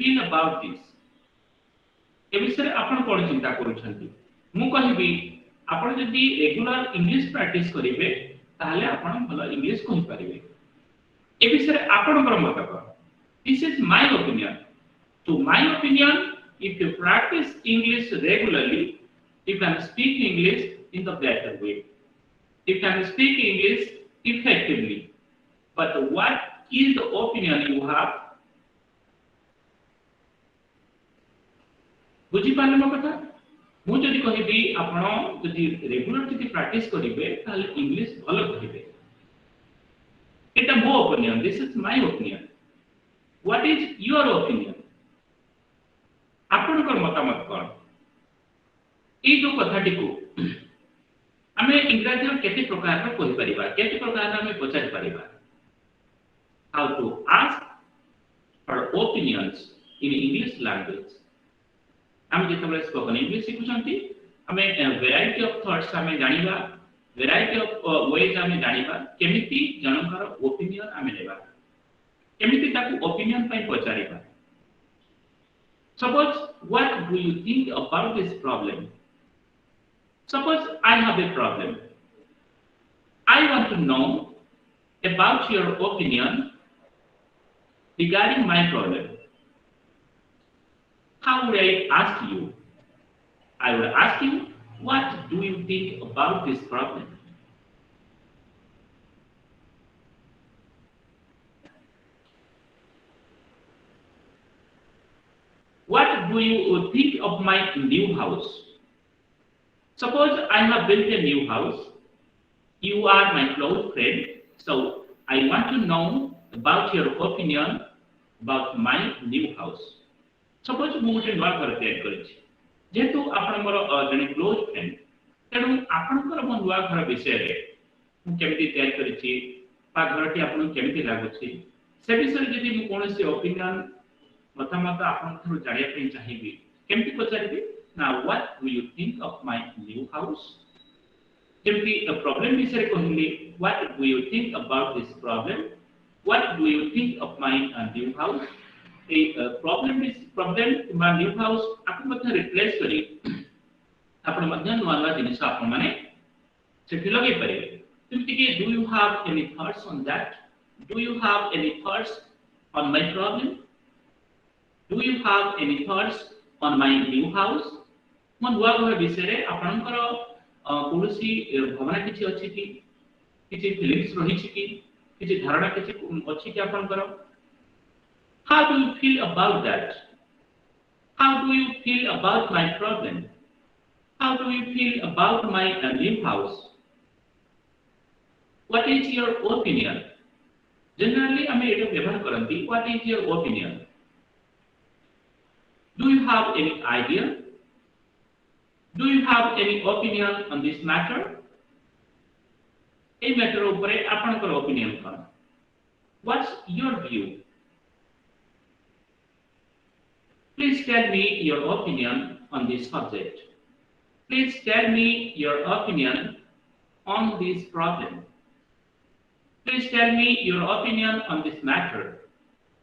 feel about this? ए विषय आपण कोन चिंता करूछंती मु कहबी आपण जदि रेगुलर इंग्लिश प्रैक्टिस करिवे ताले आपण भलो इंग्लिश कहि परिवे ए विषय आपणकर मत को this is my opinion to my opinion if you practice English regularly you can speak English in the better way you can speak English effectively but what is the opinion you have बुझी पाले मो कथा मु जदि कहबी आपण जदि regular जदि प्रैक्टिस करिवे ताले इंग्लिश भलो कहिबे एटा मो opinion this is my opinion what is your opinion आपनकर मतामत कोन ए जो कथाटी को हमें इंग्रजी में केते प्रकार रो कहि परिबा केते प्रकार हमें पचारि परिबा how to ask for opinions in English language हम जेतबे स्पोकन इंग्लिश सिखुछंती हमें वैरायटी ऑफ थॉट्स हमें जानिबा वैरायटी ऑफ वेज हमें जानिबा केमिति जनकर ओपिनियन हमें लेबा केमिति ताकू ओपिनियन पय पचारिबा suppose what do you think about this problem suppose I have a problem I want to know about your opinion regarding my problem how would I ask you I would ask you what do you think about this problem what do you think of my new house suppose I have built a new house you are my close friend so I want to know about your opinion about my new house suppose मु गोटे नवा घर तैयार करिछि जेतु आपण मोर जने close friend तेनु आपनकर मो नवा घर विषय रे मु केमिति तैयार करिछि पा घरटी आपन केमिति लागुछि से विषय जदि मु कोनोसी ओपिनियन मतामत आपन थरु जानिया पे चाहिबी केमिति पचारिबी ना what do you think of my new house केमिति अ प्रॉब्लम विषय कहली what do you think about this problem what do you think of my new house a problem मा न्यू हाउस आपन मध्य रिप्लेस करी आपन मध्य नवा जिनिस आपन माने सेठी लगे परिबे केमिति के do you have any thoughts on that do you have any thoughts on my problem Do you have any thoughts on my new house? मन दुआ घर विषय रे आपनकर कोनोसी भावना किछि अछि कि किछि फीलिंग्स रहि छि कि किछि धारणा किछि अछि कि आपनकर How do you feel about that? How do you feel about my problem? How do you feel about my new house? What is your opinion? Generally हमें एटा व्यवहार करंती What is your opinion? Do you have any idea? Do you have any opinion on this matter? A matter upare apankar opinion kon What's your view? Please tell me your opinion on this subject. Please tell me your opinion on this problem. Please tell me your opinion on this matter.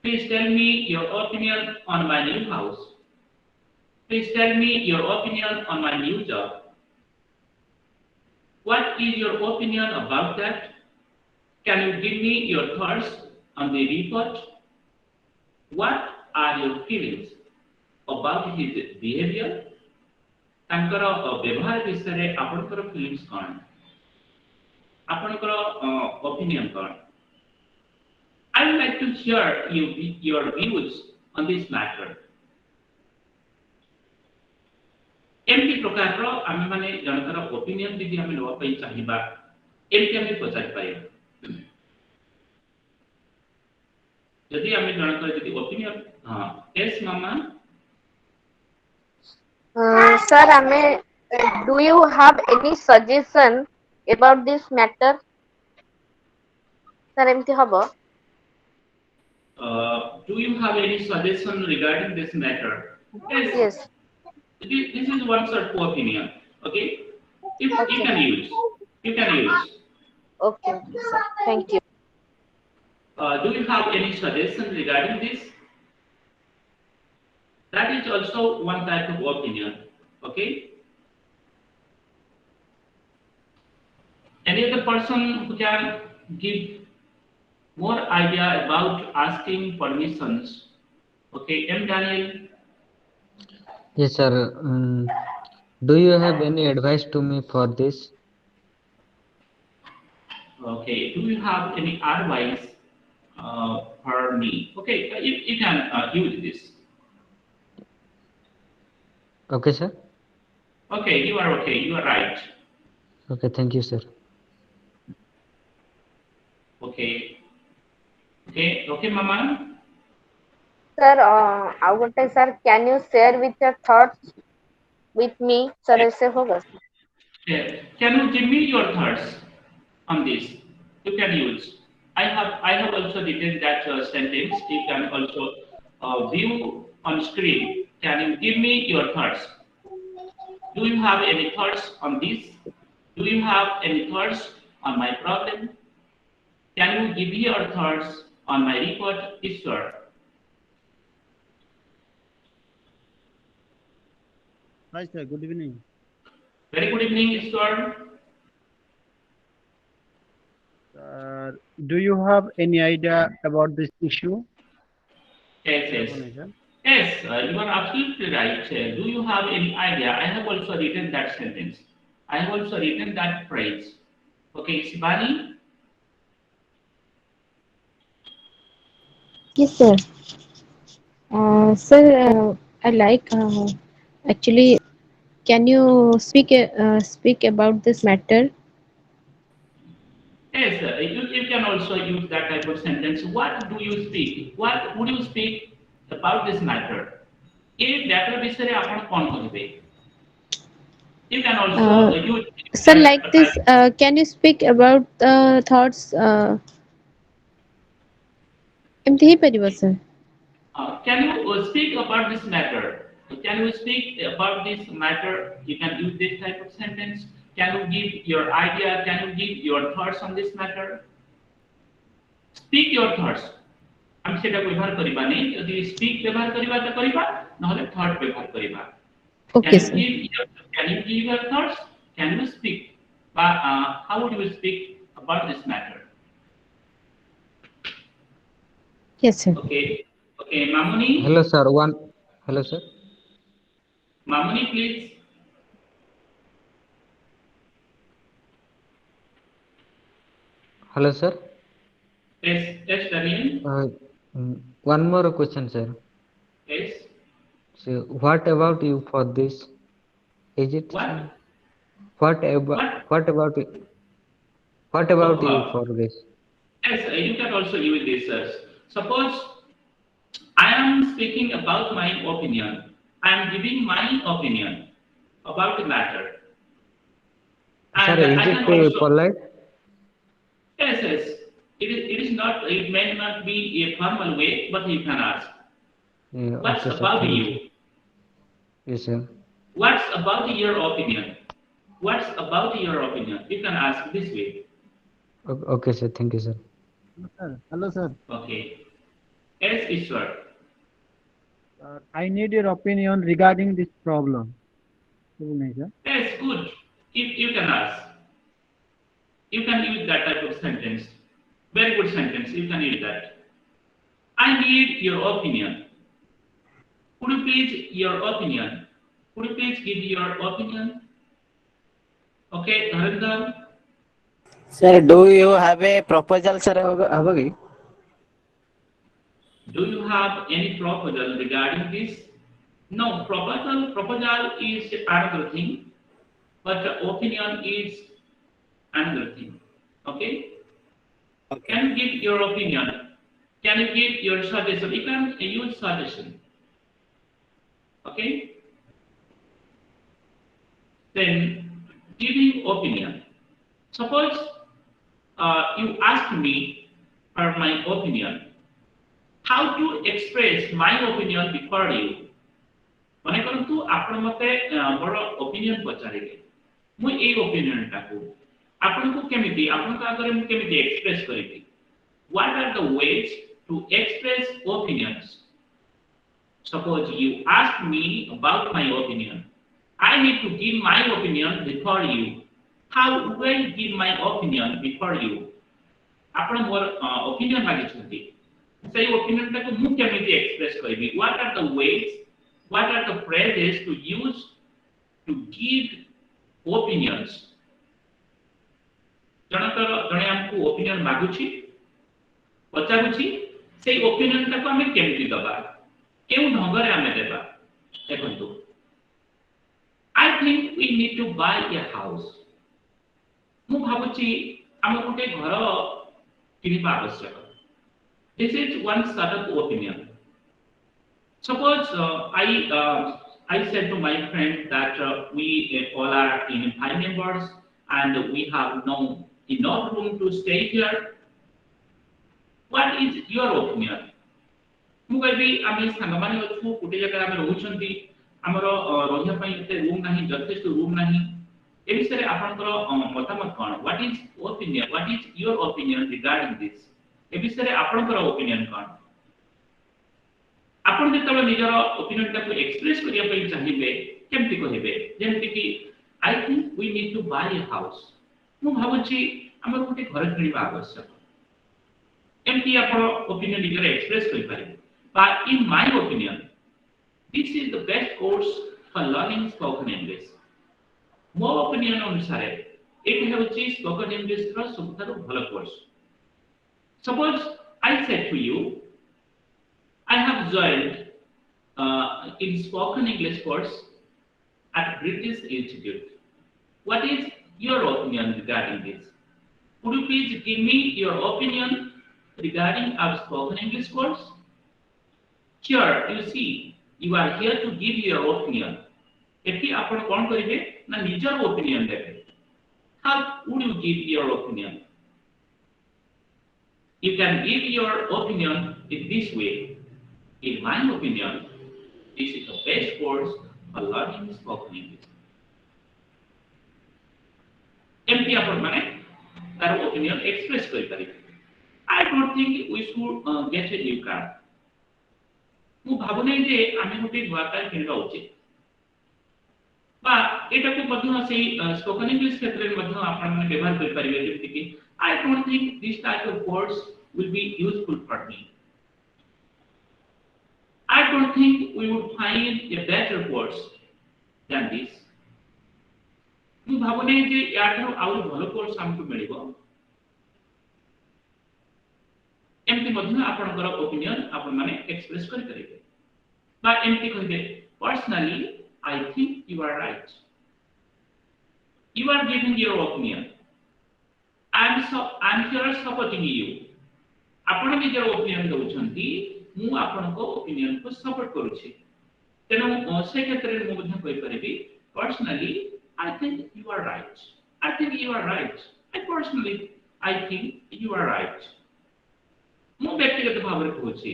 Please tell me your opinion on my new house. Please tell me your opinion on my new job. What is your opinion about that? Can you give me your thoughts on the report? What are your feelings about his behavior? तांकर व्यवहार विषय रे आपनकर feelings कोन आपनकर opinion cone I would like to share your views on this matter. एमती प्रकार रो आमे माने जनकर ओपिनियन दिदि आमे लवा पई चाहिबा एमती आमे पचारि पाइबा जदि आमे जनकर जदि ओपिनियन हां yes mama sir ame do you have any suggestion about this matter sir emti hobo do you have any suggestion regarding this matter yes this is one sort of opinion okay if okay. you can use okay sir thank you do you have any suggestion regarding this That is also one type of opinion. Okay. Any other person who can give more idea about asking permissions? Okay, M. Daniel. Yes, sir. Do you have any advice to me for this? Okay, do you have any advice for me? Okay, you can use this. Okay, sir. Okay, you are okay. You are right. Okay, thank you, sir. Okay, okay, Mama. Sir ଆଉ ଗୋଟେ sir can you share with your thoughts with me sir ऐसे होगा sir? Can you give me your thoughts on this? You can use. I have also written that sentence. You can also view on screen. Can you give me your thoughts? Do you have any thoughts on this? Do you have any thoughts on my problem? Can you give your thoughts on my report, Ishwar? Hi sir, good evening. Very good evening, Ishwar. Do you have any idea about this issue? Yes, yes. Yes, you are absolutely right. Do you have any idea? I have also written that sentence. I have also written that phrase. Okay, Shivani? Yes, sir. Sir, I like actually. Can you speak about this matter? Yes, you can also use that type of sentence. What do you speak? What would you speak about this matter? ये matter विषय आपण कौन कहबे? You can also Uh, use sir, that like this, type. can you speak about thoughts? ଏମିତି ହେଇପାରିବ sir? Can you speak about this matter? Can you speak about this matter? You can use this type of sentence. Can you give your idea? Can you give your thoughts on this matter? Speak your thoughts. हम सेटा व्यवहार करिबा नहीं यदि speak व्यवहार करिबा त करिबा नहले thought व्यवहार करिबा. Okay, sir. Can you give your thoughts? Can you speak? How would you speak about this matter? Yes, sir. Okay. Okay, Mamuni. Hello, sir. Hello, sir. Mamuni, please. Hello, sir. Yes, yes, Daniel. One more question, sir. Yes. So, what about you for this? Is it? What? What about? What about? What about Oh, you for this? yes, you can also use this. Suppose I am speaking about my opinion. I am giving my opinion about the matter. Sir, And I is can it also, polite? yes, yes. It is not, it may not be a formal way, but you can ask. Yeah, What's okay, sir. about Thank you? Yes, sir. What's about your opinion? What's about your opinion? You can ask this way. Okay, sir. Thank you, sir. Hello sir. Okay. Yes, Ishwar. I need your opinion regarding this problem. Good evening, sir. Yes, good. You can ask. You can use that type of sentence. Very good sentence. You can use that. I need your opinion. Could you please your opinion? Could you please give your opinion? Okay, Harinder. Sir, do you have a proposal, sir? Abagi? Do you have any proposal regarding this? No, proposal is another thing, but opinion is another thing. Okay? Okay. Can you give your opinion? Can you give your suggestion? You can use suggestion. Okay? Then giving opinion. Suppose you ask me for my opinion. How to express my opinion before you? মনে করন্তু আপন মতে বড় opinion পচারিলে মু এই opinion টাকু ଆପଣଙ୍କୁ କେମିତି ଆପଣଙ୍କ ଆଗରେ ମୁଁ କେମିତି express କରିବି? What are the ways to express opinions? Suppose you ask me about my opinion. I need to give my opinion before you. How will I give my opinion before you? ଆପଣ ମୋର opinion ମାଗିଛନ୍ତି ସେଇ opinion ଟାକୁ ମୁଁ କେମିତି express କରିବି? What are the ways? What are the phrases to use to give opinions? ଜଣେ ଆମକୁ opinion ମାଗୁଛି ପଚାରୁଛି ସେଇ opinion ଟାକୁ ଆମେ କେମିତି ଦବା କେଉଁ ଢଙ୍ଗରେ ଆମେ ଦେବା ଦେଖନ୍ତୁ I think we need to buy a house ମୁଁ ଭାବୁଛି ଆମେ ଗୋଟେ ଘର କିଣିବା ଆବଶ୍ୟକ This is one sort of opinion Suppose I said to my friend that we all are in 5 members and we have no enough room to stay here What is your opinion ମୁଁ କହିବି ଆମେ ସାଙ୍ଗମାନେ ଅଛୁ ଗୋଟେ ଜାଗାରେ ଆମେ ରହୁଛନ୍ତି ଆମର ରହିବା ପାଇଁ ଏତେ ରୁମ୍ ନାହିଁ ଯଥେଷ୍ଟ ରୁମ୍ ନାହିଁ ଏ ବିଷୟରେ ଆପଣଙ୍କର ମତାମତ କ'ଣ What is opinion What is your opinion regarding this ଏ ବିଷୟରେ ଆପଣଙ୍କର opinion କ'ଣ ଆପଣ ଯେତେବେଳେ ନିଜର opinion ଟାକୁ express କରିବା ପାଇଁ ଚାହିଁବେ କେମିତି କହିବେ ଯେମିତି କି I think we need to buy a house ମୁଁ ଭାବୁଛି ଆମର ଗୋଟେ ଘର କିଣିବା ଆବଶ୍ୟକ ଏମିତି ଆପଣ opinion ନିଜର express କରିପାରିବେ But in my opinion, this is the best course for learning spoken English. ମୋ opinion ଅନୁସାରେ ଏଇଟା ହେଉଛି spoken English ର ସବୁଠାରୁ ଭଲ course. Suppose I said to you, I have joined in spoken English course at British Institute. What is your opinion regarding this? Could you please give me your opinion regarding our spoken English course? Here, you see, you are here to give your opinion. एठी आपण कोन करिवे ना निजर opinion देबे How would you give your opinion? You can give your opinion in this way. In my opinion, this is the best course for learning spoken English. एमती आपण माने तार ओपिनियन एक्सप्रेस करि पारिबे I don't think we should get a new car. ମୁଁ ଭାବୁନି ଯେ ଆମେ ଗୋଟେ ନୂଆ କାର କିଣିବା ଉଚିତ ବା ଏଟାକୁ ମଧ୍ୟ ସେଇ ସ୍ପୋକନ ଇଂଲିଶ କ୍ଷେତ୍ରରେ ମଧ୍ୟ ଆପଣମାନେ ବ୍ୟବହାର କରିପାରିବେ ଯେମିତି କି I don't think this type of words will be useful for me. I don't think we would find a better words than this. ମୁଁ ଭାବୁନି ଯେ ୟାଠାରୁ ଆହୁରି ଭଲ କୋର୍ସ ଆମକୁ ମିଳିବ ଏମିତି ମଧ୍ୟ ଆପଣଙ୍କର ଓପିନିଅନ ଆପଣମାନେ ଏକ୍ସପ୍ରେସ କରିପାରିବେ ବା ଏମିତି କହିବେ personally I think you are right you are giving your opinion I'm here supporting you ଆପଣ ନିଜର ଓପିନିଅନ ଦଉଛନ୍ତି ମୁଁ ଆପଣଙ୍କ ଓପିନିଅନକୁ ସପୋର୍ଟ କରୁଛି ତେଣୁ ସେ କ୍ଷେତ୍ରରେ ମୁଁ ମଧ୍ୟ କହିପାରିବି personally I think you are right I think you are right I think you are right ମୁଁ ବ୍ୟକ୍ତିଗତ ଭାବରେ କହୁଛି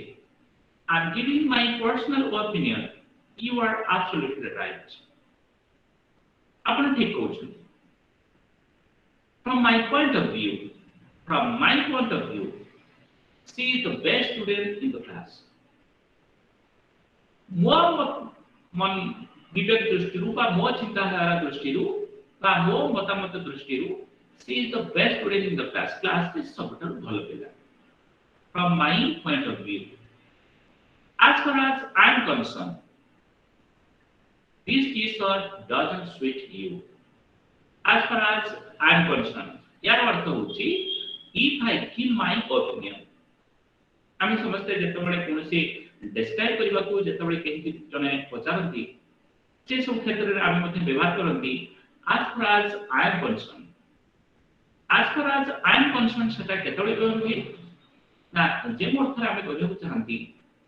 I'm giving my personal opinion you are absolutely right ଆପଣ ଠିକ କହୁଛନ୍ତି from my point of view she is the best student in the class ମୋ ମନ ବିବେକ ଦୃଷ୍ଟିରୁ ବା ମୋ ଚିନ୍ତାଧାରା ଦୃଷ୍ଟିରୁ ବା ମୋ ମତାମତ ଦୃଷ୍ଟିରୁ she is the best student in the class ରେ ସବୁଠାରୁ ଭଲ ପିଲା from my point of view as far as I am concerned this t-shirt doesn't suit you as far as I am concerned यार अर्थ होची if I give my opinion ଆମେ ସମସ୍ତେ ଯେତେବେଳେ କୌଣସି ଡେସ୍କ୍ରାଇବ କରିବାକୁ ଯେତେବେଳେ କେହି ଜଣେ ପଚାରନ୍ତି ସେ ସବୁ କ୍ଷେତ୍ରରେ ଆମେ ମଧ୍ୟ ବ୍ୟବହାର କରନ୍ତି as far as I am concerned ସେଟା କେତେବେଳେ ବ୍ୟବହାର ହୁଏ ନା ଯେଉଁ ଅର୍ଥରେ ଆମେ କହିବାକୁ ଚାହାନ୍ତି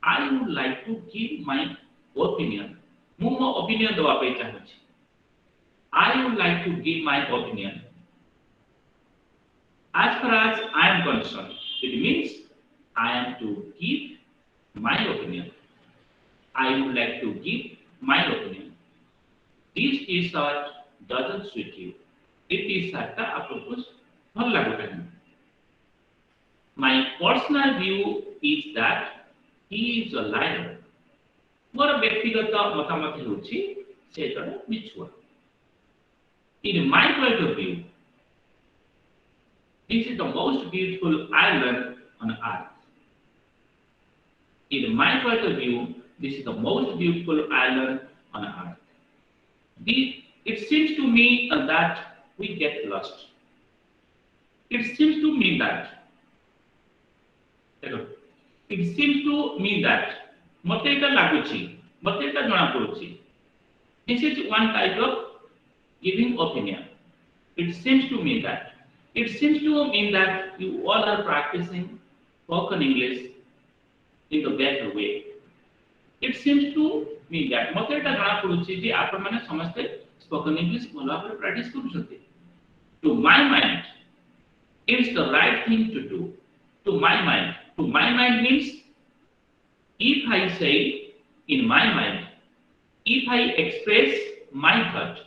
I would like to give my opinion ମୁଁ ମୋ opinion ଦେବା ପାଇଁ ଚାହୁଁଛି I would like to give my opinion as far as I am concerned it means I am to give my opinion I would like to give my opinion this t-shirt doesn't suit you this t-shirt ଟା ଆପଣଙ୍କୁ ଭଲ ଲାଗୁନି My personal view is that he is a liar. मोर व्यक्तिगत मतामत होछि से जड़े मिछुआ in my point of view this is the most beautiful island on earth in my point of view this is the most beautiful island on earth it seems to me that we get lost it seems to me that it seems to me that मते एटा लागुची मते एटा जणा पड़ुची this is one type of giving opinion it seems to me that you all are practicing spoken English in the better way it seems to me that मते एटा जणा पड़ुची जे आपण माने समस्त spoken English भला पर practice करूछथि to my mind it's the right thing to do to my mind means if I say in my mind if I express my thought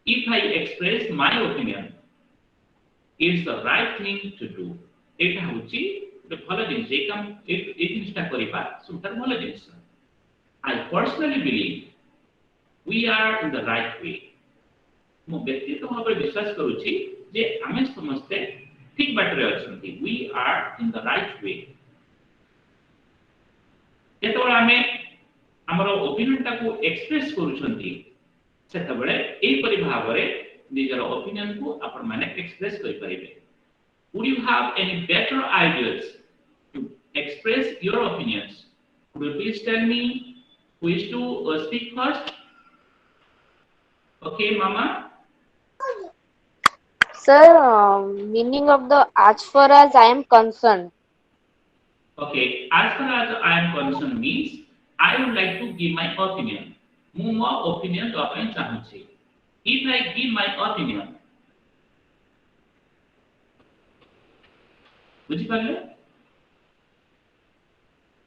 if I express my opinion it's the right thing to do एटा होची the भला जिंस ए काम ए जिंसटा करिबा सुंदर भला जिंस I personally believe we are in the right way मो व्यक्तिगत भाबरे विश्वास करूची जे आमे समस्ते ठीक बाटरे अछंती we are in the right way जेतबळे आमे हमर ओपिनियन टाको एक्सप्रेस करूछंती सेतबळे एई परि भाबरे निजर ओपिनियन को आपण माने एक्सप्रेस करि परिबे would you have any better ideas to express your opinions could you please tell me who is to speak first okay mama Sir, meaning of the as far as I am concerned. Okay, as far as I am concerned means I would like to give my opinion. Mu mo opinion to apai chahuchi. If I give my opinion, बुझी पाले?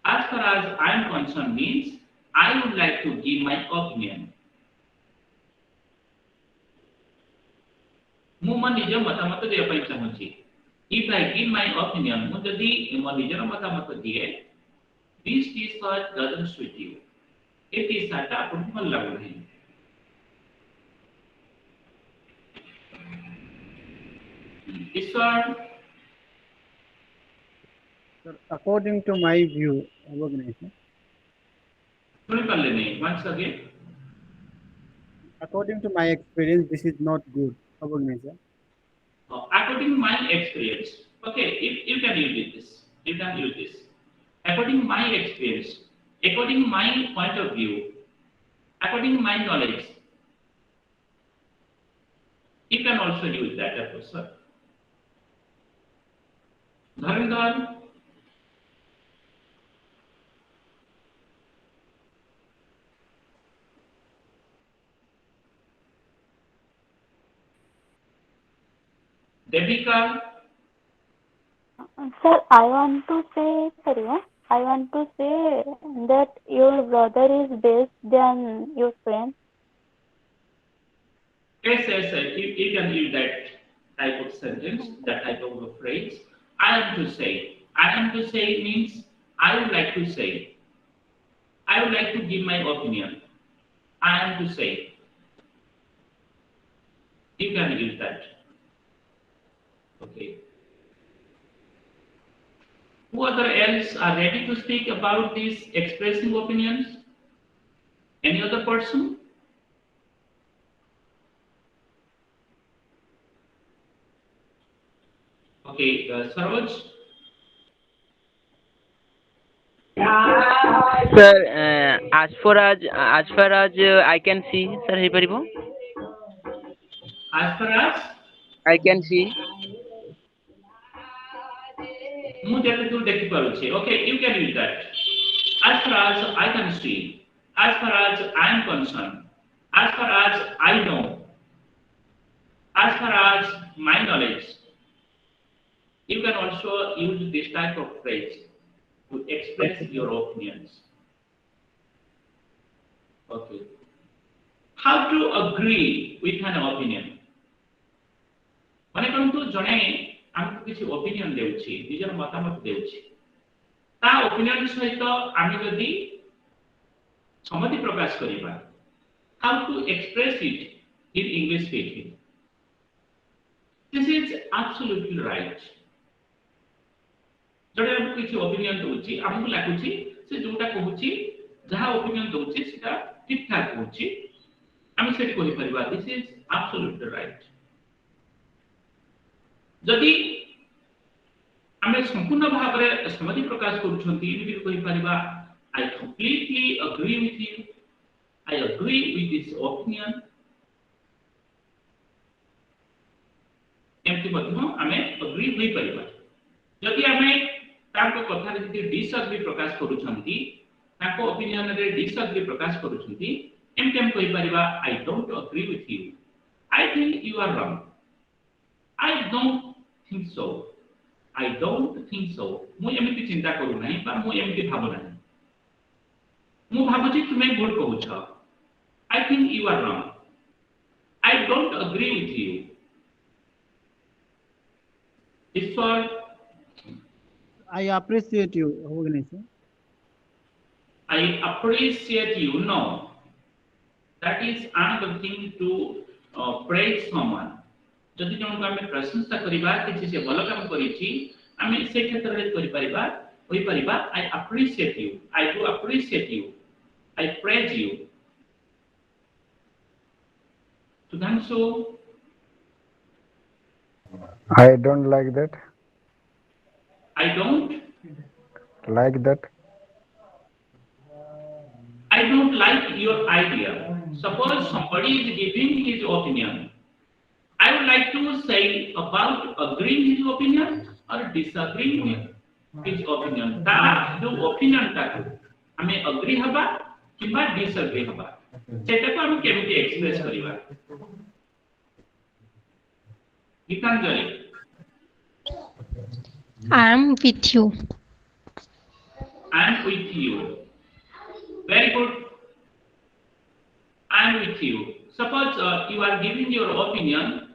As far as I am concerned means I would like to give my opinion. mu mo nijo matamat de apai chahuchi. If I give my opinion, mu jodi mo nijo matamat diye this t-shirt doesn't suit you. It is sata आपको भल लग रही है. ईश्वर Sir, according to my view, organization, सुन कर लेने once again. according to my experience, this is not good. Organization. According to my experience, okay, if you can use this, you can use this. According to my experience, according to my point of view, according to my knowledge, you can also use that approach, sir. Dharminder, Devika, Sir, I want to say that your brother is best than your friend. yes, you can use that type of sentence, that type of a phrase. I am to say means I would like to say. I would like to give my opinion. I am to say. You can use that. Okay. Who other else are ready to speak about these expressing opinions? Any other person? Okay, Saroj. Sir, as far as I can see, sir, ହେଇପାରିବ? As far as I can see. ମୁଁ ଯେତେଦୂର ଦେଖିପାରୁଛି, okay, you can use that. As far as I can see, as far as I am concerned, as far as I know, as far as my knowledge, you can also use this type of phrase to express your opinions. Okay. How to agree with an opinion? ମାନେ କଣ ଜଣେ ଆମକୁ କିଛି opinion ଦେଉଛି, ନିଜର ମତାମତ ଦେଉଛି, ତା ଓପିନିଅନ ସହିତ ଆମେ ଯଦି समति प्रकाश करिबा how to express it in English speaking. This is absolutely right. जड़े हम किसी ओपिनियन दोची हमको लागुची से जोटा कहूची जहा ओपिनियन दोची सेटा ठीक ठाक होची हम सेट कहि परिबा दिस इज एब्सोल्युटली राइट जदि हमें संपूर्ण भाव रे समझि प्रकाश करूछंती इनि कहि परिबा I completely agree with you I agree with this opinion एमति मध्य हमें एग्री होई परिबा जदि हमें ताको कथा रे जदि डिसएग्री प्रकाश करूछंती ताको ओपिनियन रे डिसएग्री प्रकाश करूछंती एमति हम कहि परिबा I don't agree with you I think you are wrong I don't think so I don't think so. मु एमिति चिंता करू नाही बा मु एमिति भाबो नाही मु भाबुची तुमे भूल कहूछ I think you are wrong. I don't agree with you. Ishwar I appreciate you. होगा नहीं sir? I appreciate you. No. That is another thing to praise someone. जदि जन को हमें प्रशंसा करिबा कि से भलो काम करिछि हमें से क्षेत्र रे करि परिबा होई परिबा I appreciate you I do appreciate you I praise you Sudhanshu I don't like that. I don't Like that. I don't like your idea. Suppose somebody is giving his opinion. I would like to say about agreeing his opinion or disagreeing with his opinion. ता जो opinion ता हमें agree हबा किंबा disagree हबा सेटा को हम केमिति एक्सप्रेस करिबा Geetanjali I am with you. I am with you. Very good. I am with you. Suppose you are giving your opinion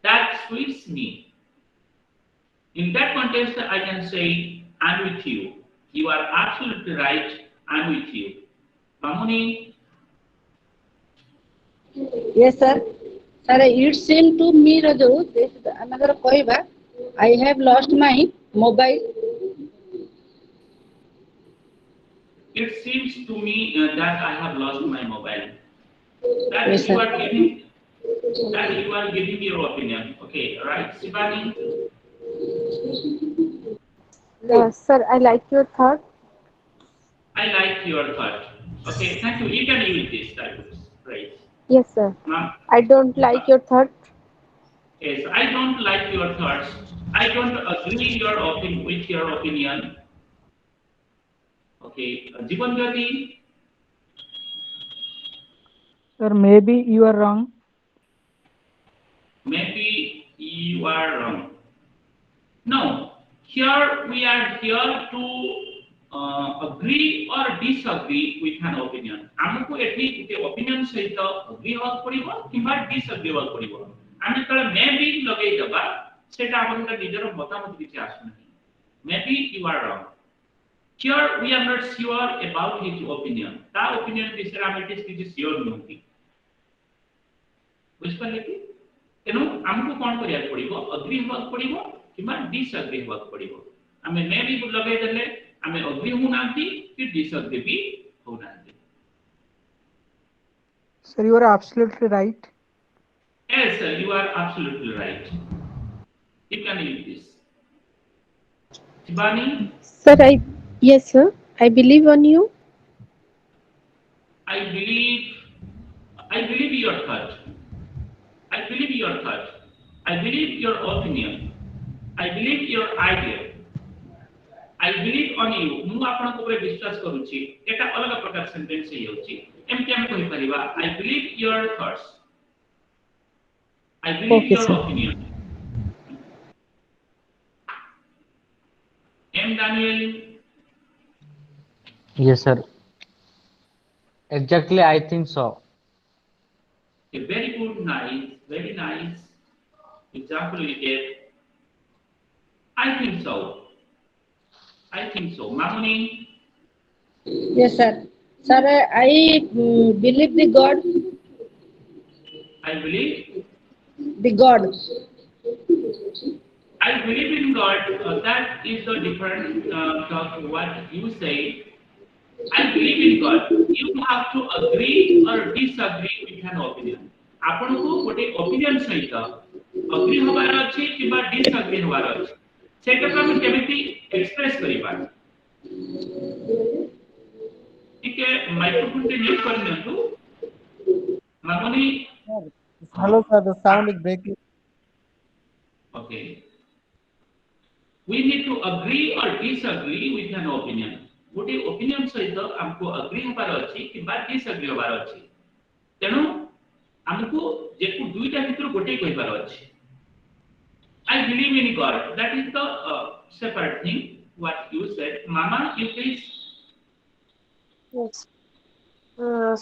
that suits me. In that context, I can say, I'm with you. You are absolutely right. I'm with you. Mamuni? Yes, sir. Sir, it seemed to me, Raju, this another koiba. I have lost my mobile. It seems to me that I have lost my mobile. That Yes, you sir. are giving. That you are giving your opinion. Okay, right, Sivani? Sir, I like your thought. I like your thought. Okay, thank you. You can use this type of phrase. Yes, sir. Ma'am? I don't like your thought. Yes, I don't like your thoughts. I don't agree with your opinion. Okay, Jivan Jyoti? Sir, maybe you are wrong. Maybe you are wrong. No, here we are here to agree or disagree with an opinion. हमको एठी के opinion सहित agree होक पड़िबो किबा disagree होक पड़िबो आमे तळे maybe लगेइ दबा सेटा हमर निजर मतामत किछि आसु नाही maybe you are wrong. Here we are not sure about his opinion. ता opinion विषय आमे किछि sure नहुति बुझ पले कि तेनु हमको कोन करिया पड़िबो अग्री होक पड़िबो किबा डिसअग्री होक पड़िबो हमें मे भी लगाइ देले हमें अग्री हो नांती कि डिसअग्री भी हो नांती Sir, you are absolutely right. Yes sir, you are absolutely right. You can use this. Shibani? Sir, yes, sir. I believe on you. I believe your thought. I believe your thought. I believe your opinion. I believe your idea. I believe on you. मु आपन को ऊपर विश्वास करूची एटा अलग प्रकार sentence हे होची एमति हम कहि परिबा I believe your thoughts. I believe Okay, your sir. opinion. M Daniel? Yes, sir. Exactly, I think so. A very good, very nice example you gave. I think so. I think so. Mamuni? Yes, sir. Sir, I believe the God, I believe. the God. I believe in God. That is the different talk what you say. I believe in God. You have to agree or disagree with an opinion. आपनको गोटे opinion सहित agree होबार अछि किबा disagree होबार अछि सेटा को हम केमिति express करिबा ठीक है माइक्रोफोन पे म्यूट कर नियंतु मामनी Hello, sir. The sound is breaking. Okay. We need to agree or disagree with an opinion. गोटे opinion सहित हमको agree होबार अछि किबा disagree होबार अछि तेनु हमको जेकु दुईटा भितर गोटे कहिबार अछि I believe in God. That is the separate thing what you said. Mama, you please. Yes.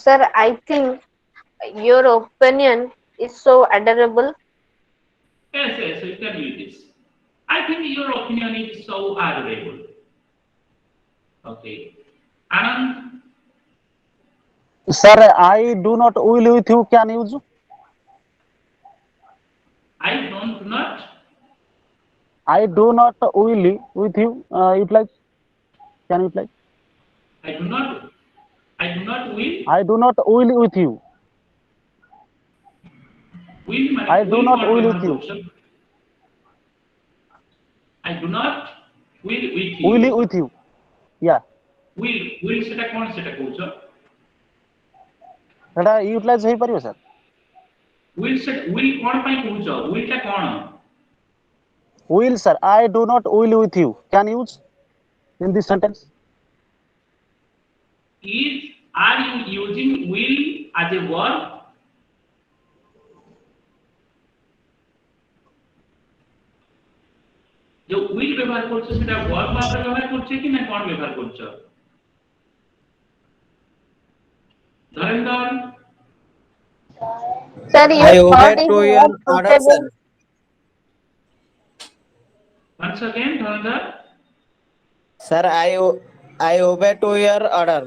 Sir, I think your opinion is so adorable. Yes, yes, you can use this. I think your opinion is so adorable. Okay. Anand, Sir, I do not will with you. Can use? I don't not. I do not will with you. Utilize. Can utilize? I do not. I do not will. I do not will with you. Will माने I do will not कौन will व्यवहार with you. कौन I do not will with you. Will with you. Yeah. Will सेटा कौन सेटा कौन सेटा utilise होई परियो सर will कौन पाई कौन will टा कौन will sir I do not will with you can use in this sentence are you using will as a verb जो will व्यवहार करछ सेटा verb भाବରେ व्यवहार करछ कि ना कोन व्यवहार करछ Dharendra Sir, I your obey thought is to your more order sir suitable. once again Dharendra sir I obey to your order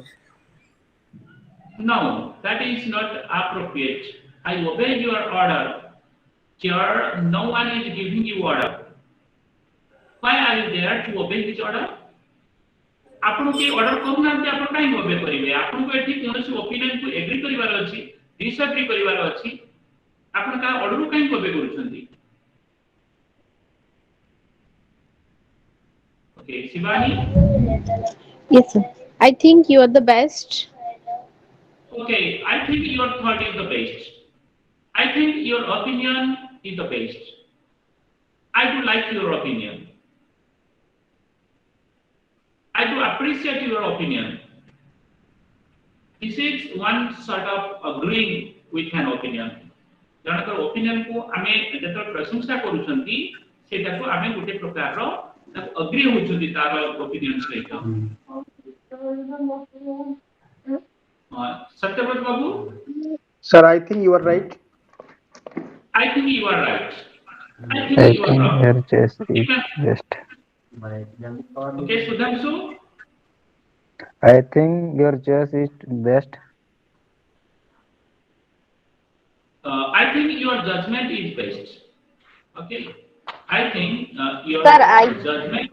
no that is not appropriate I obey your order here no one is giving you order why are you there to obey his order आपन के order करू नांते आपन काई ओबे करिवे आपन को एठी कोनोसी ओपिनियन को एग्री करिवार अछि डिसएग्री करिवार अछि आपन का ऑर्डर काई ओबे करूछंती okay Shivani Yes, sir. I think you are the best. okay I think your thought is the best I think your opinion is the best I do like your opinion I do appreciate your opinion this is one sort of agreeing with an opinion जनकर opinion को आमे जत प्रशंसा करूछंती सेटा को आमे गुटे प्रकार रो agree होछंती तार opinion सहित सत्यव्रत बाबू Sir, I think you are right. I think you are right I think I you are think wrong your choice is best. okay Sudhanshu I think your choice is best. I think your judgment is best okay I think your Sir, judgment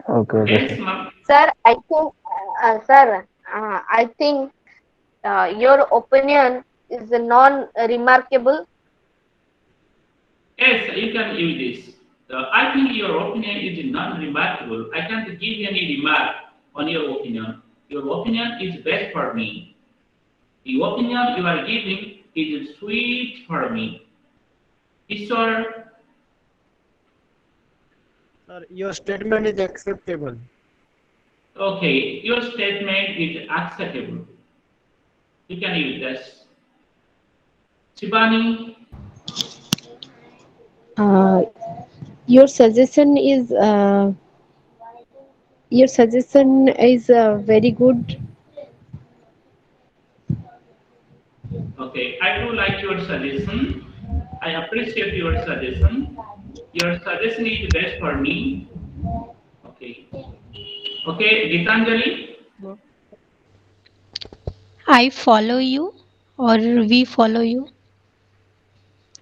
Okay, yes sir. ma'am Sir, I think your opinion is non-remarkable. yes you can use this I think your opinion is non-remarkable I can't give any remark on your opinion is best for me the opinion you are giving is sweet for me Ishwar Sir, your statement is acceptable. okay your statement is acceptable you can use this Shivani Uh, your suggestion is very good. okay I do like your suggestion I appreciate your suggestion your suggestion is best for me okay okay Gitanjali I follow you or we follow you.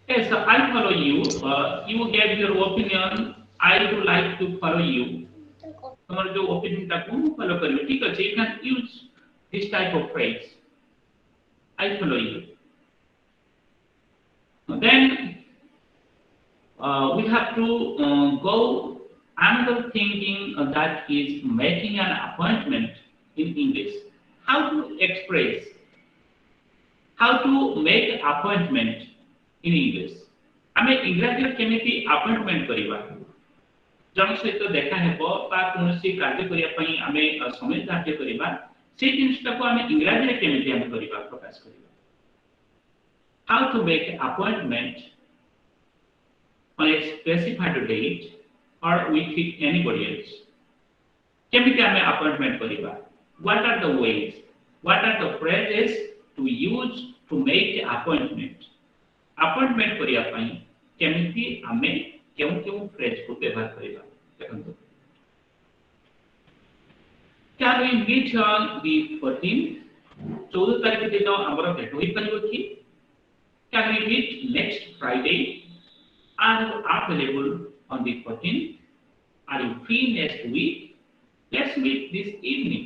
Yes, I follow you. You gave your opinion. I would like to follow you. तुम्हारे जो opinion टाକୁ ମୁଁ follow କରିବି ठीक ଅଛି. You can use this type of phrase. I follow you. Then we have to go another thinking that is making an appointment in English. How to express, how to make appointment in English. आमे इंग्रजी केमिति appointment करिबा जन सहित देखा हेबो बा कोनोसी कार्य करिया पई आमे समय धार्य करिबा से जिनिसटा को आमे इंग्रजी रे केमिति आमे करिबा प्रकाश करिबा how to make appointment on a specified date or with anybody else केमिति आमे अपॉइंटमेंट करिबा what are the ways what are the phrases to use to make the appointment appointment करिया पई केमिति आमे केउ फ्रेज को व्यवहार करिबा देखंतु can we meet on the 14th 14 तारिख दिन हमर भेट होई परिबो कि can we meet next Friday are you available on the 14th are you free next week let's meet this evening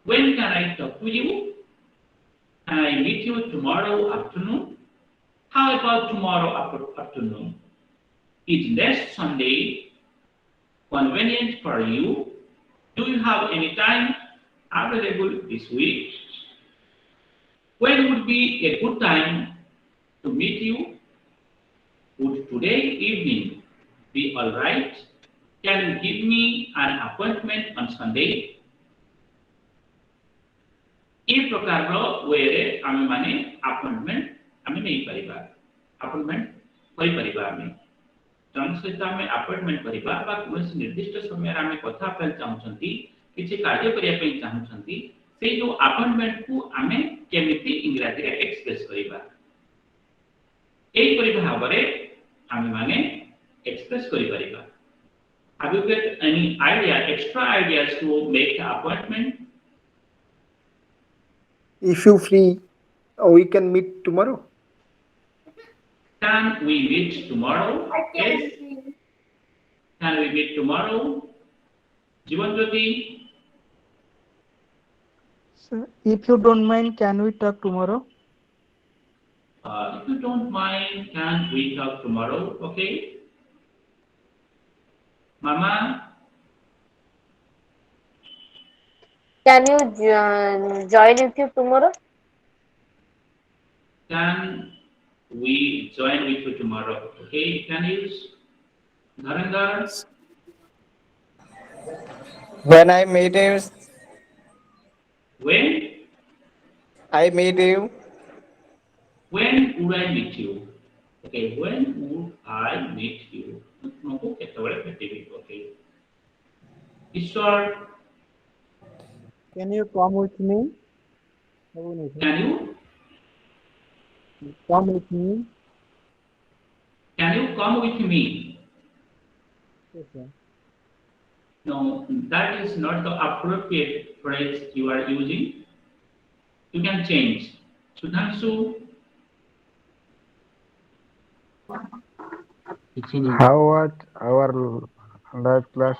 when can I talk to you can I meet you tomorrow afternoon how about tomorrow afternoon? Is next Sunday convenient for you? Do you have any time available this week? When would be a good time to meet you? Would today evening be all right? Can you give me an appointment on Sunday? ए प्रकार वे आम माने appointment आम नहीं परिबा appointment करि परिबा आम जन सहित आम अपॉइंटमेंट परिबा बा कोनोसी निर्दिष्ट समय आम कथा पल चाहउछंती किछि कार्य करिया पई चाहउछंती से जो अपॉइंटमेंट को आम केमिति इंग्रजी रे एक्सप्रेस परिबा एई परिबा भाबरे आम माने एक्सप्रेस करि परिबा have you got any idea extra ideas to make the appointment if you free we can meet tomorrow can we meet tomorrow yes can we meet tomorrow Jivan Jyoti sir if you don't mind can we talk tomorrow if you don't mind can we talk tomorrow okay Mama can you join with you tomorrow can we join with you tomorrow okay can you use Dharinder When I meet you, when I meet you. when would I meet you okay when would I meet you नको केतबेले भेटिबी okay Ishwar Can you come with me? can you Come with me. can you come with me Yes, sir. no that is not the appropriate phrase you are using you can change Sudhanshu How was our live class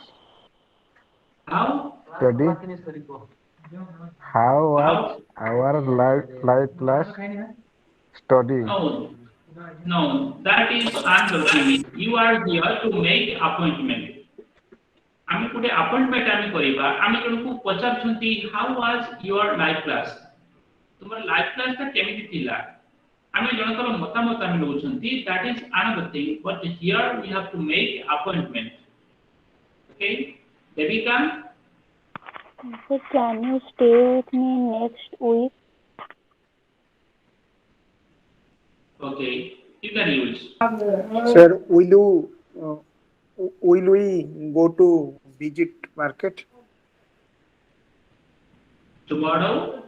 how study? How was our live class study? no that is another thing you are here to make appointment आमे कोटे appointment आमे करिबा आमे जणको पचार छंती how was your live class तुमर live class ता केमिति थिला आमे जणकर मतामत आमे लो छंती that is another thing but here we have to make appointment okay Devika So can you stay with me next week? okay you can use Sir, will we go to visit market tomorrow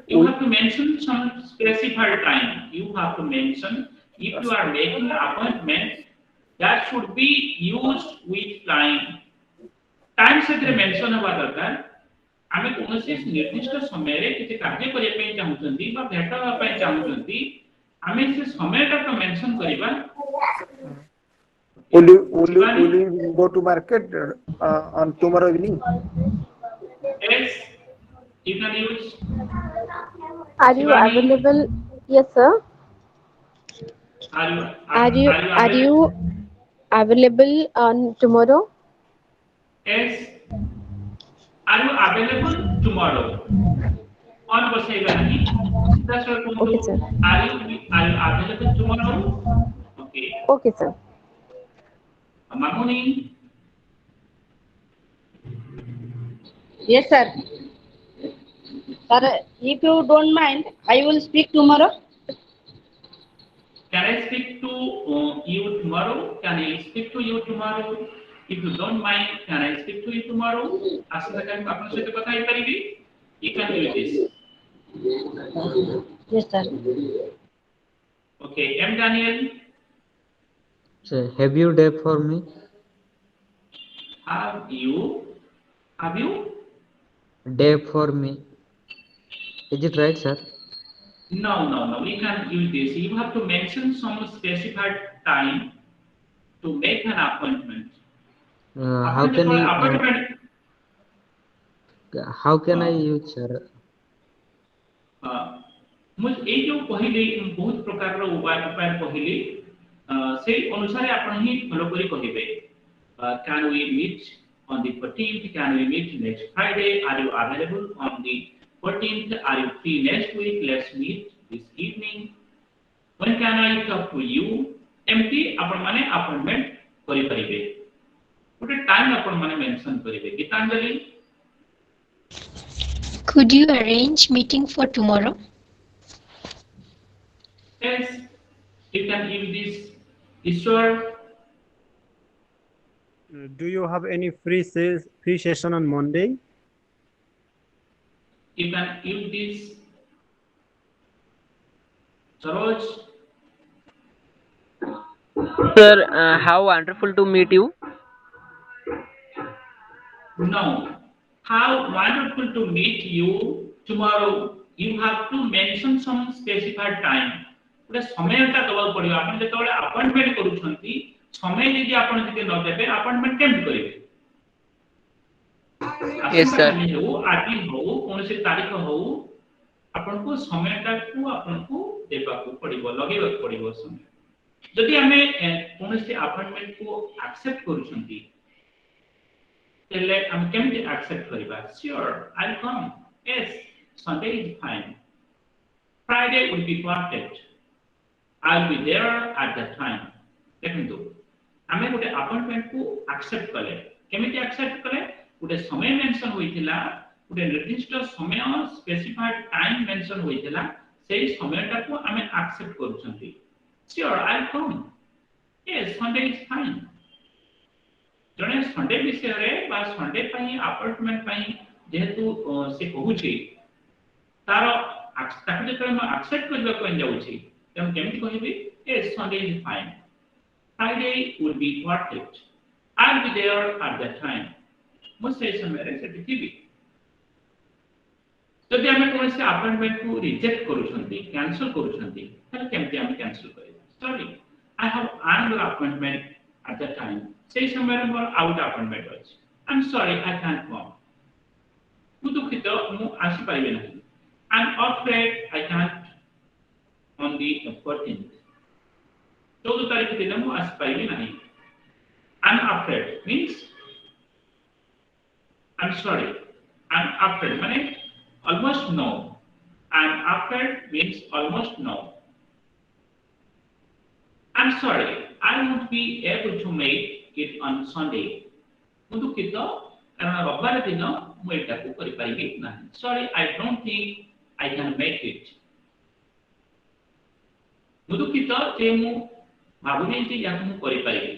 you have to mention some specified time you have to mention if you are making an appointment that should be used with time से तेरे mention हवा दरकार आमे कोनोसी निर्दिष्ट समय रे किछि कार्य करिया पय चाहुचंती बा भेट होवा पय चाहुचंती आमे से समयटा तो मेंशन करिबा Will you go to market on tomorrow evening? yes you can use Are you Shivani, available? Yes, sir. are you Are you available on tomorrow? yes are you available tomorrow on बसाइबा नहीं सीधा sir Okay, कुंतु sir. are you available tomorrow okay Okay, sir. Mamuni Yes, sir. Sir, if you don't mind, I will speak tomorrow. can I speak to you tomorrow can I speak to you tomorrow if you don't mind can I speak to you tomorrow आसंता time आपन सहित कथा हेई परिबी you can do this Yes, sir. okay M Daniel So, have you day for me? have you Day for me. Is it right, sir? no we can use this you have to mention some specified time to make an appointment How आपन can जेतोळे you? appointment How can I use, sir? मुझ ए जो कहली बहुत प्रकार रो उपाय कहली से अनुसार आपण ही फॉलो करी कहिबे can we meet on the 14th can we meet next Friday are you available on the 14th are you free next week let's meet this evening when can I talk to you एमती आपण माने appointment करि परिबे गोटे time आपण माने mention करिवे Geetanjali Could you arrange meeting for tomorrow? yes you can use this Ishwar Do you have any free session on Monday? you can use this Saroj Sir, how wonderful to meet you. no how wonderful to meet you tomorrow you have to mention some specified time गोटे समयटा दबा पड़ियो आपण जेतोळे appointment करूछंती समय यदि आपण जति न देबे अपॉइंटमेंट केम करिवे Yes, sir. हो आदि हो कोनसे तारीख हो आपण को समयटा को आपण को देबा को पड़िबो लगेबा को पड़िबो समय जदि हमें कोनसे अपॉइंटमेंट को एक्सेप्ट करूछंती तेले हम केमति एक्सेप्ट करिबा sure I'll come yes Sunday is fine Friday will be perfect I'll be there at that time देखंतु हमें गोटे अपॉइंटमेंट को एक्सेप्ट कले केमिति एक्सेप्ट कले गोटे समय मेंशन होइतिला गोटे निर्दिष्ट समय स्पेसिफाइड टाइम मेंशन होइतिला सेही समयटा को हमें एक्सेप्ट करूछंती sure I'll come yes Sunday is fine जने संडे विषय रे बा संडे पई अपॉइंटमेंट पई जेहेतु से कहूची तार ताकि जेतले म एक्सेप्ट करबा को जाउची तम केमिति कहिबी yes Sunday is fine Friday will be perfect I'll be there at that time मो से समय रे से थिबी जदि हमें कोन से अपॉइंटमेंट को रिजेक्ट करूछंती कैंसिल करूछंती तले केमिति हम कैंसिल करिबा sorry I have another appointment at that time say somewhere more out appointment अछि I'm sorry I can't come मु दुखित मु आसी पाइबे नाही I'm afraid I can't on the 14th 14 तारिख दिन मु आसी पाइबे नाही I'm afraid means I'm sorry I'm afraid माने almost no I'm afraid means almost no I'm sorry I won't be able to make it on Sunday मु दुखित कारण रविवार दिन मु एटा को करि पाइबे नाही sorry I don't think I can make it मु दुखित जे मु भाबुनी जे या मु करि पाइबे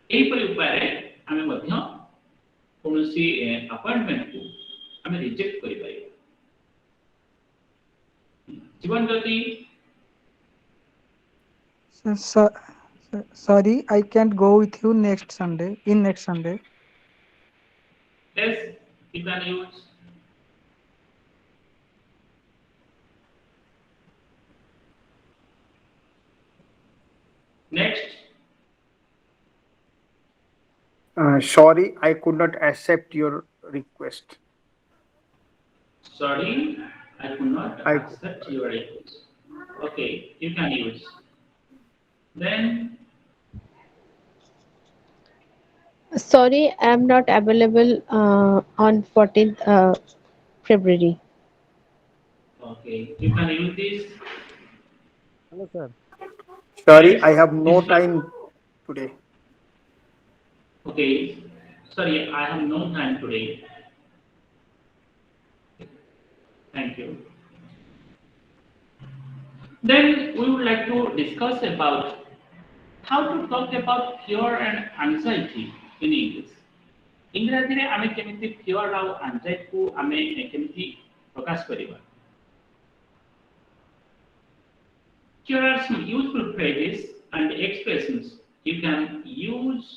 एही परि उपाय रे हमें मध्य कोनोसी अपॉइंटमेंट को हमें रिजेक्ट करि पाइबे Jeevan Jyoti Sorry, I can't go with you next Sunday. Yes, you can use Next, Sorry, I could not accept your request. sorry, I could not I- accept your request. Okay, you can use. Then, Sorry, I'm not available on 14th February. okay, you can use this. Hello, sir. Sorry, Yes, I have no this is- time today. Okay, sorry, I have no time today. Thank you. Then we would like to discuss about how to talk about fear and anxiety in English. इंग्रजी आमे केमिति fear और anxiety को आमे केमिति प्रकाश करिबा. Here are some useful phrases and expressions you can use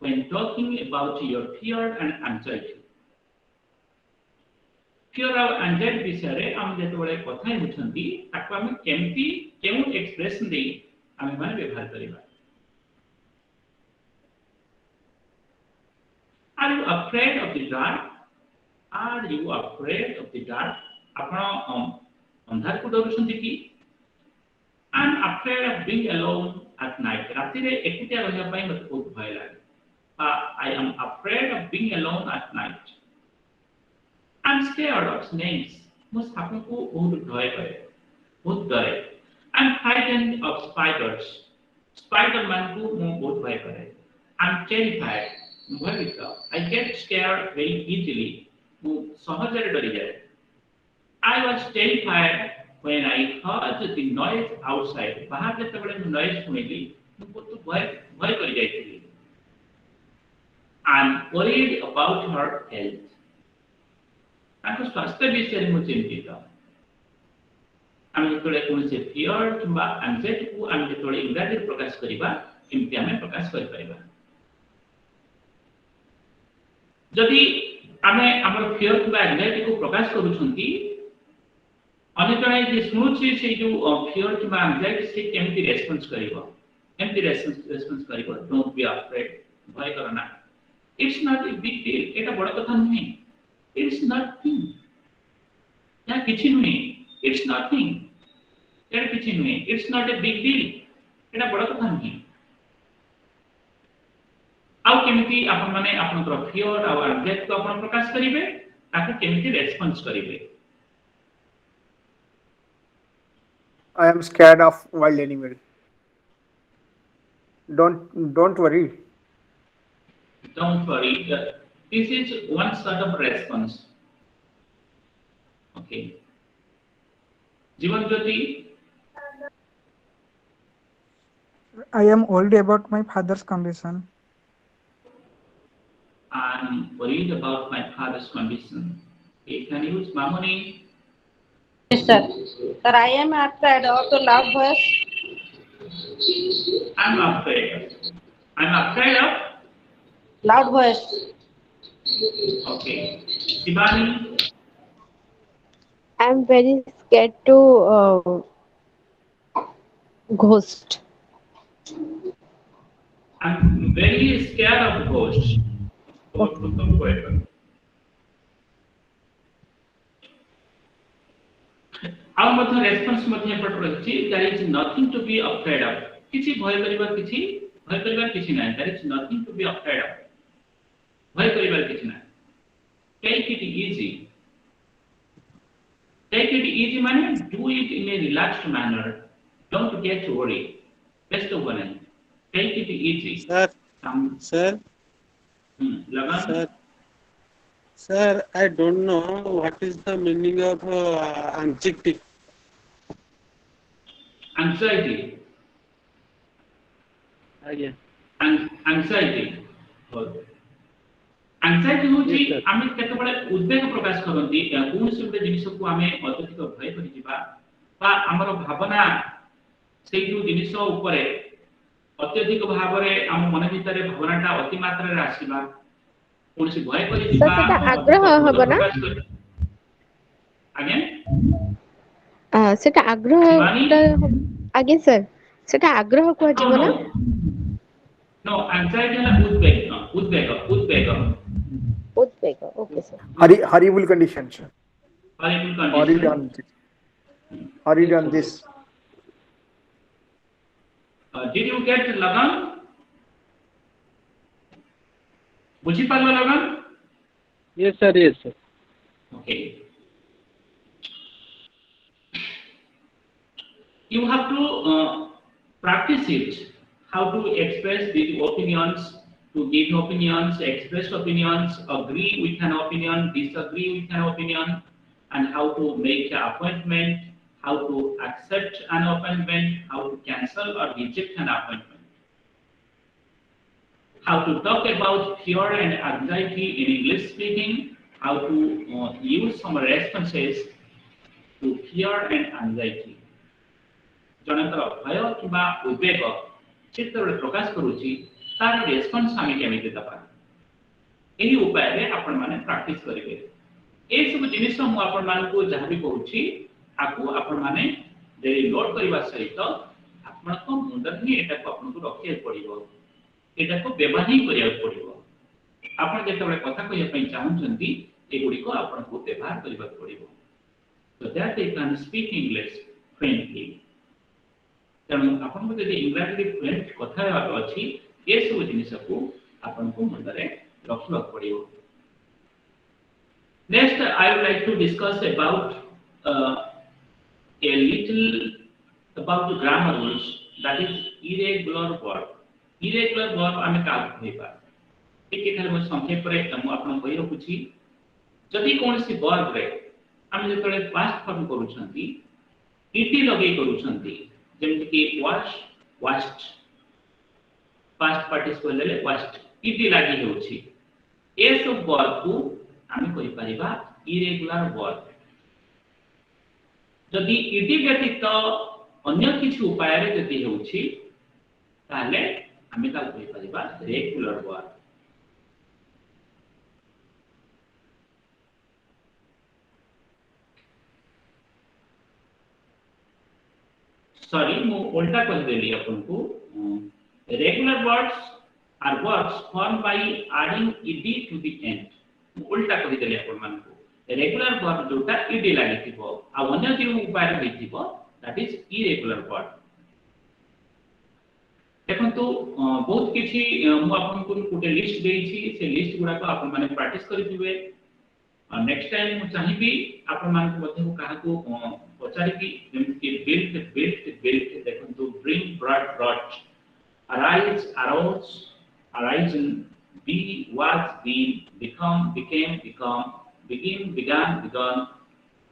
when talking about your fear and anxiety. Fear और anxiety विषय रे हम जेतबेले कथा होछंती ताको हम केमिति केउ एक्सप्रेशन दे आमे माने व्यवहार करिबा. Are you afraid of the dark? Are you afraid of the dark? आपण अंधार को डरुछंती कि? I'm afraid of being alone at night. राति रे एकुटिया रहया पई मते बहुत भय लागे. I am afraid of being alone at night. I'm scared of snakes. मो साप को बहुत भय करे. बहुत डरे. I'm frightened of spiders. Spider-Man को मो बहुत भय करे. I'm terrified. I get scared very easily. I was terrified when I heard the noise outside. बाहर जब तक noise सुनेली, मुझको तो भय कर जाती. I'm worried about her health. ताको स्वास्थ्य विषय में मुझे चिंतित है. हम जेतोले कोनसे fear किंबा anxiety को हम जेतोले इंग्रजी प्रकाश करिबा, एमपी हमें प्रकाश करि परिबा. जदि आमे हमर फियर किबा एंजाइटी को प्रकाश करूछंती अन्य जने जे सुनुछि से जो फियर किबा एंजाइटी से केमति रेस्पोंस करिवो केमति रेस्पोंस करिवो डोंट बी अफ्रेड भय करना it's not a big deal एटा बड़ कथा नहीं इट्स नथिंग या किछि नहीं इट्स नथिंग एटा किछि नहीं it's not a big deal एटा बड़ कथा नहीं आउ केमिति आपण माने आपनकर फियर आ एंजाइटी को आपण प्रकाश करिवे ताकि केमिति रेस्पोंस करिवे. I am scared of wild animal. Don't worry. Don't worry. This is one sort of response. Okay. Jivan Jyoti. I am worried about my father's condition. I'm worried about my father's condition. Okay, can you use Mamoni? Yes, sir. Sir, I am afraid of the loud voice. I'm afraid of Loud voice. Okay. Shivani. I'm very scared to ghost. I'm very scared of ghosts. Our mother response मध्ये पट रही there is nothing to be afraid of. किसी भय करिबार किछि नाही. There is nothing to be afraid of. भय करिबार किछि नाही. Take it easy. Take it easy माने do it in a relaxed manner. Don't get worried. Best of one. Take it easy. Sir. Lagan. Sir, I don't know what is the meaning of anxiety. Anxiety. Yeah. Anxiety. Anxiety होची आमे केतबळे उद्वेग प्रकाश करंती कोनसे गुटे जिनिस को आमे अत्यधिक भय करि जिबा बा हमर भावना सेई जो जिनिस ऊपर अत्यधिक भावरे हम मन भीतर भावनाटा अति मात्रा रे आसीबा कोनसे भय करि जिबा सेटा आग्रह हबो ना आगे सेटा आग्रह आगे सर सेटा आग्रह को जीव ना नो एंजाइटी है उद्वेग उद्वेग उद्वेग उद्वेग okay sir horrible condition, sir. horrible Horrid condition on this. Horrid on this. did you get lagan बुझी पालो lagan Yes, sir. Yes, sir. okay you have to practice it how to express these opinions to give opinions express opinions agree with an opinion disagree with an opinion and how to make an appointment how to accept an appointment how to cancel or reject an appointment how to talk about fear and anxiety in English speaking, how to use some responses to fear and anxiety. जनकर भय किबा उद्वेग चित्तरे प्रकाश करूची तार response आमे केमिति दबा एही उपाय रे आपण माने प्रैक्टिस करिवे ए सब जिनिस हम आपण मान को जहां भी कहूची आकु आपण माने डेली नोट करबा सहित आपण को मुंडर ही एटा को आपण को रखिए पड़िबो एटा को व्यवहार करिया पड़िबो आपण जेतबे कथा कहिया पई चाहउछंती एगुडी को आपण को व्यवहार करबा पड़िबो so that they can speak English friendly तनु आपण को जदि इंग्लिश फ्लुएंट कथा अछि ए सब जिनिस को आपण को मुंडरे रखबा पड़िबो next I would like to discuss about a little about the grammar rules that is irregular verb irregular verb आमे का होइबा एक एथार म संक्षेप रे हम आपन कहि रखुची जदि कोनसी वर्ब रे हम जेतले पास्ट फॉर्म करूछंती इटी लगे करूछंती जेमति कि वाश वाश्ड पास्ट पार्टिसिपल ले वाश्ड इटी लागि होछि ए सब वर्ब को आमे कहि परिबा इरेगुलर वर्ब जदि इटी व्यतीत अन्य किछु उपाय रे जदि होछि ताले आमे का कहि परिबा रेगुलर वर्ब सॉरी मु उल्टा कह देली अपन को regular words are words form by adding ed to the end मु उल्टा कह देली अपन मान को रेगुलर वर्ब जोटा ed लागिथिबो आ अन्य जे उपाय होइथिबो दैट इज इरेगुलर वर्ब देखो तो बहुत किछि मु अपन को गोटे लिस्ट देइछि से लिस्ट गुडा को अपन माने प्रैक्टिस करिथिबे नेक्स्ट टाइम मु चाहिबी अपन मान को मध्ये कहा को पचारि की जेमति बिल्ट देखो तो bring brought arise arose arisen be was been become became begin began begun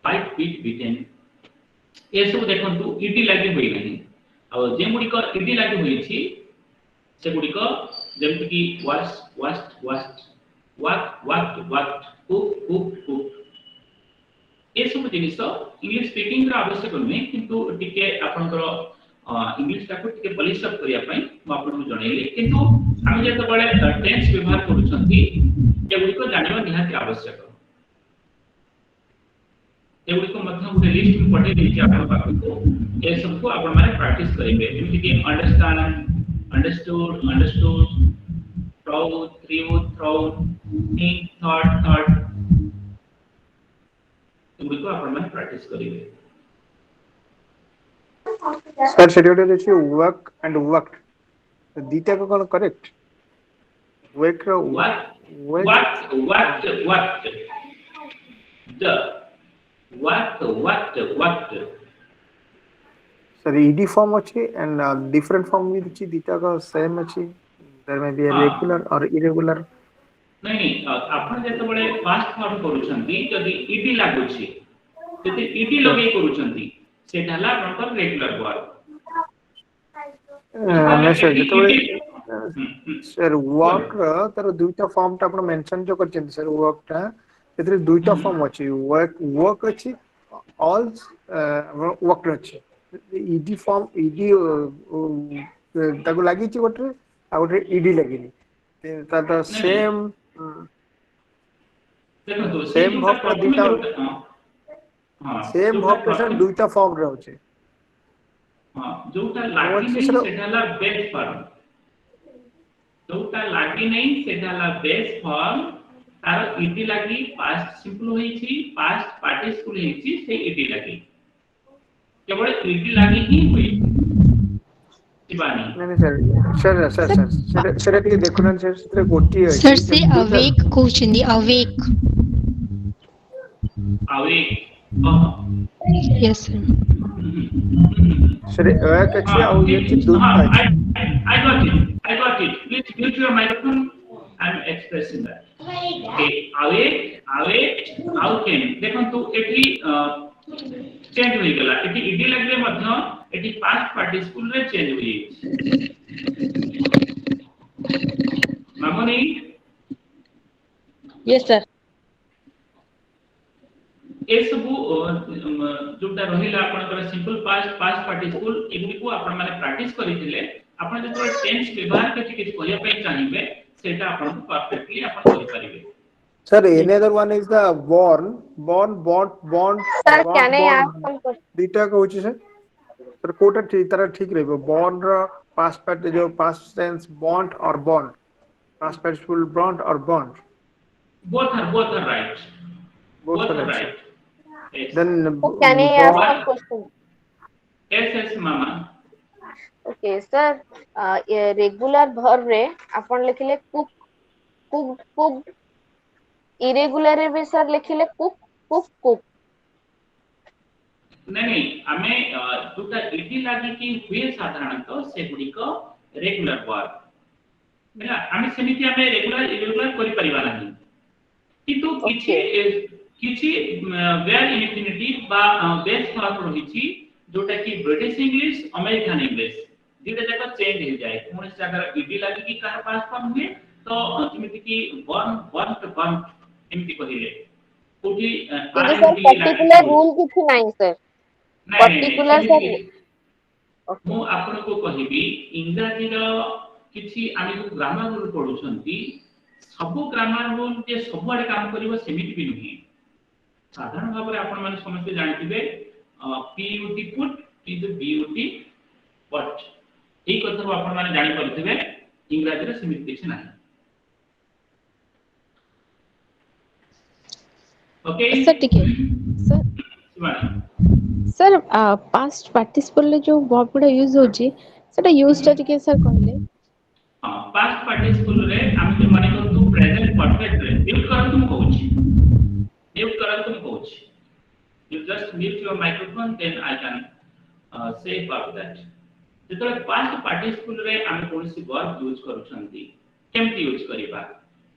fight beat beaten ए सब देखो तो ed लागि होई नहीं और जे मुडी को ed लागि होई छी से मुडी को जेमति की washed what cook ए सब जिनिस इंग्लिश स्पीकिंग रा आवश्यक नै किंतु टिके आपनकर इंग्लिश टा को टिके पॉलिश अप करिया पई म आपन को जणैली किंतु हम जेते बळे टेंस व्यवहार करूछंती ए गुडी को जानिबा निहाती आवश्यक ए गुडी को मध्य गुटे लिस्ट में पठे देछि आपन पाखु को ए सब को आपन माने प्रैक्टिस करिवे जेमि कि understand understood throw think thought गुडी को आपन माने प्रैक्टिस करिवे सर शेड्यूल अछि वर्क एंड वर्कड दीटा को कोन करेक्ट वर्क रो what सर ed फॉर्म अछि एंड डिफरेंट फॉर्म भी अछि दीटा का सेम अछि there may be a regular और इरेगुलर नहीं आपण जेते बळे पास्ट फॉर्म करूछंती जदी ed लागुछि तेते ed लगे करूछंती सेटा हला आपनकर रेगुलर वर्ब नै सर जेते बळे सर वर्क तर दुईटा फॉर्म ता आपण मेंशन जो करछन सर वर्क ता तेरे दुईटा फॉर्म अछि वर्क अछि ऑल वर्क अछि ed फॉर्म ed ताको लागि छि गोटे आ गोटे ed लागिनी ता ता सेम देखो तो सेम वर्क का दुईटा हां सेम वर्क सर दुईटा फॉर्म रहउछि हां जोटा लागी नहीं सेटाला बेस फॉर्म जोटा लागी नहीं सेटाला बेस फॉर्म तार इटी लागी पास्ट सिंपल होई छी पास्ट पार्टिसिपल होई छी से इटी लागी केवल इटी लागी ही हुई शिवानी नहीं सर टिके देखुन सर गोटी है Sir, say awake कहउछिंदी awake. awake Yes, sir. Sir awake अच्छी आउ ये चीज दूध है I got it please mute your microphone I'm expressing that okay awake how can देखो तो एठी चेंज होई गला एठी इडी लागले मध्य एठी पास्ट पार्टिसिपल रे चेंज होई मामनी Yes, sir. ए सबु जोटा रहिला आपनकर सिंपल पास्ट पार्टिसिपल एगुडी को आपन माने प्रैक्टिस करिथिले आपन जतो टेंस व्यवहार के किछ कहया पई चाहिबे सेटा आपन परफेक्टली आपन करि परिबे Sir, another one is the born. Sir, can I ask some question? दीटा कहउची सर सर कोटा ठीक तरह ठीक रहबो born रो past part जो past tense bond or bond past participle bond or bond both are right both are right yes. Then Can I ask some question? yes mama Okay, sir. Regular verb रे अपन लिखिले cooked irregular रे भी sir लिखिले cook नहीं हमें जोटा इटी लागी कि हुए साधारणतः से गुडी को रेगुलर वर्ब मेला हमें समिति हमें रेगुलर इरेगुलर करि परिबा नाही किंतु किछि वेयर इनफिनिटिव बा बेस फॉर्म रहिछि जोटा कि ब्रिटिश इंग्लिश अमेरिकन इंग्लिश दिले जाक चेंज हो जाए कोन से अगर इडी लागी कि कार पास फॉर्म हुए तो जेमिति कि वन एमति कहिले कोठी पर्टिकुलर रूल किछि नाही सर पर्टिकुलर सर मु आपन को कहिबी इंग्रजी रो किछि आमी ग्रामर रूल पढुछंती सब ग्रामर रूल जे सब आडे काम करिवो सेमिति भी नहीं साधारण भाव रे आपन माने समस्त जानिथिबे P U T put is B U T but ए कथा आपन माने जानि परथिबे इंग्रजी रे सेमिति किछि नाही ओके सर ठीक है सर पास्ट पार्टिसिपल ले जो वर्ब गुडा यूज होची सेटा यूज ता ठीक है सर कहले पास्ट पार्टिसिपल रे हम जे माने को तू प्रेजेंट परफेक्ट रे म्यूट करन तुम कहूची you just mute your microphone then I can say about that जेतले पास्ट पार्टिसिपल रे हम कोनसी वर्ब यूज करूछंती केमति यूज करिबा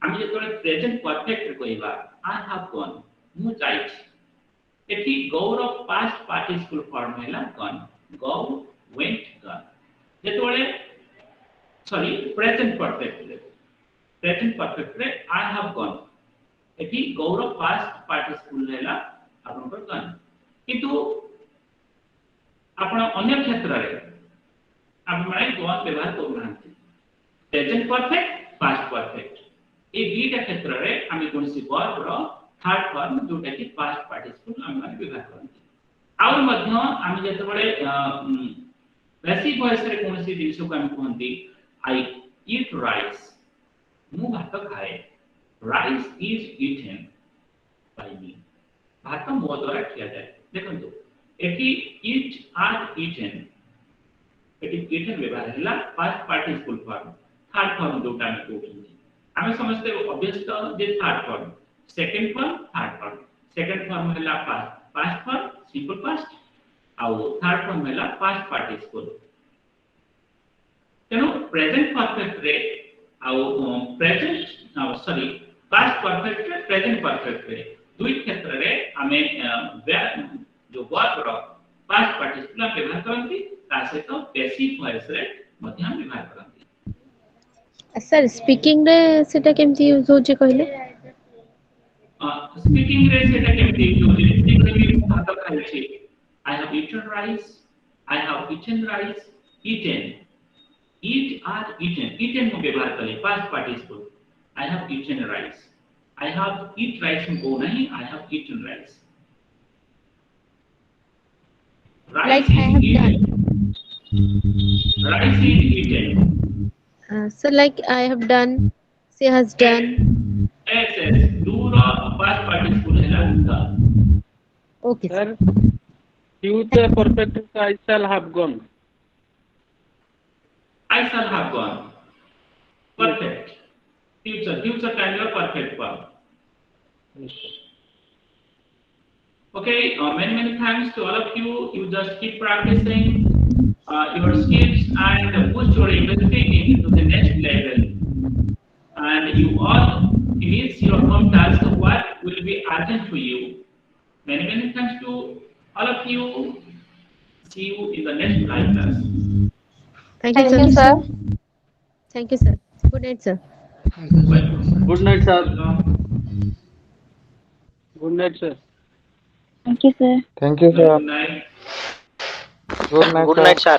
हम जेतले प्रेजेंट परफेक्ट कहिबा I have gone मु जाइछ एठी go रो पास्ट पार्टिसिपल फॉर्म हैला gone go went gone जेतले सॉरी प्रेजेंट परफेक्ट रे I have gone एठी go रो पास्ट पार्टिसिपल हैला आपन पर gone किंतु आपण अन्य क्षेत्र रे आप माने gone व्यवहार करूनांती प्रेजेंट परफेक्ट पास्ट परफेक्ट ए दुईटा क्षेत्र रे हम कोनसी वर्ब रो थर्ड फॉर्म जोटा कि पास्ट पार्टिसिपल हम माने व्यवहार करंती और मध्य हम जते बडे पैसिव वॉइस रे कोनसी जिनिस को हम कहंती आई ईट राइस मु भात खाए rice is eaten by me भात मो द्वारा किया जाए देखंतु ate eat or eaten ate eaten व्यवहार हला past participle form third form जोटा हम कहंती हम समझते ऑब्वियस तो जे third form second form third form second form हला पास्ट फॉर्म सिंपल पास्ट और थर्ड फॉर्म हला पास्ट पार्टिसिपल तेनो प्रेजेंट परफेक्ट रे और प्रेजेंट सॉरी पास्ट परफेक्ट रे प्रेजेंट परफेक्ट रे दुई क्षेत्र रे हमें जो वर्ब रो पास्ट पार्टिसिपल व्यवहार करंती ता सहित पैसिव वॉइस रे मध्य हम व्यवहार करंती सर स्पीकिंग रे सेटा केमति यूज होचे कहले स्पीकिंग रे सेटा केमति यूज होचे स्पीकिंग रे भात खाइ छी I have eaten rice eaten eat are eaten को व्यवहार करें past participle I have eaten rice I have eat rice को नहीं I have eaten rice like I have done Rice is eaten. So like I have done, she has done. Yes, yes. Do the past participle है ना. Okay, sir. Future perfect is I shall have gone. I shall have gone. Perfect. Future can be a perfect verb. Okay, many thanks to all of you. You just keep practicing your skills and push your English speaking to the next level. And you all finish your home task. What will be urgent to you? Many thanks to all of you. See you in the next live class. Thank you, Thank you, sir. sir. Thank you, sir. Good night, sir. Good night, sir. Good night, sir. Thank you, sir. Thank you, sir. Good night. Good night, Good sir. night, sir.